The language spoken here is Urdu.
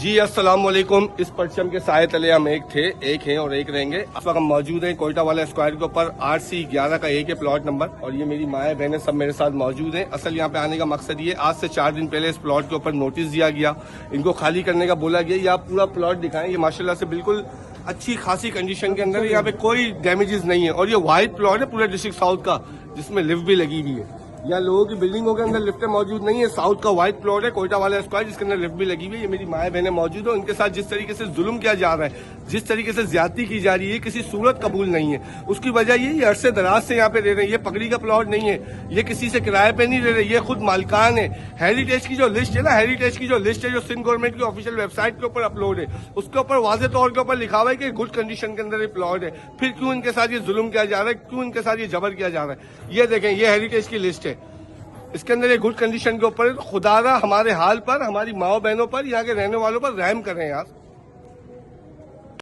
جی السلام علیکم. اس پرچم کے سائے تلے ہم ایک ہیں اور ایک رہیں گے. اس وقت ہم موجود ہیں کوئٹہ والا اسکوائر کے اوپر 8C11 کا ایک ہے پلاٹ نمبر, اور یہ میری مائیں بہنیں سب میرے ساتھ موجود ہیں. اصل یہاں پہ آنے کا مقصد یہ, آج سے 4 دن پہلے اس پلاٹ کے اوپر نوٹس دیا گیا, ان کو خالی کرنے کا بولا گیا. یہ آپ پورا پلاٹ دکھائیں, یہ ماشاءاللہ سے بالکل اچھی خاصی کنڈیشن کے اندر ہے. یہاں پہ کوئی ڈیمیجز نہیں ہے, اور یہ وائٹ پلاٹ ہے پورے ڈسٹرکٹ ساؤتھ کا, جس میں لفٹ بھی لگی ہوئی ہے. یہاں لوگوں کی بلڈنگوں کے اندر لفٹیں موجود نہیں ہے. ساؤتھ کا وائٹ پلاٹ ہے کوئٹہ والا اسکوائر, جس کے اندر لفٹ بھی لگی ہوئی ہے. یہ میری مائیں بہنیں موجود ہیں, ان کے ساتھ جس طریقے سے ظلم کیا جا رہا ہے, جس طریقے سے زیادتی کی جا رہی ہے, کسی صورت قبول نہیں ہے. اس کی وجہ یہ عرصے دراز سے یہاں پہ رہ رہے ہیں. یہ پگڑی کا پلاٹ نہیں ہے, یہ کسی سے کرائے پہ نہیں رہ رہے, یہ خود مالکان ہے. ہیریٹیج کی جو لسٹ ہے نا, ہیریٹیج کی جو لسٹ ہے جو سندھ گورنمنٹ کی آفیشیل ویب سائٹ کے اوپر اپلوڈ ہے, اس کے اوپر واضح طور کے اوپر لکھا ہوا ہے کہ گڈ کنڈیشن کے اندر یہ پلاٹ ہے. پھر کیوں ان کے ساتھ یہ ظلم کیا جا رہا ہے, کیوں ان کے ساتھ یہ جبر کیا جا رہا ہے؟ یہ دیکھیں, یہ ہیریٹیج کی لسٹ ہے, اس کے اندر یہ گڈ کنڈیشن کے اوپر. خدا را ہمارے حال پر, ہماری ماؤں بہنوں پر, یہاں کے رہنے والوں پر رحم کریں یار.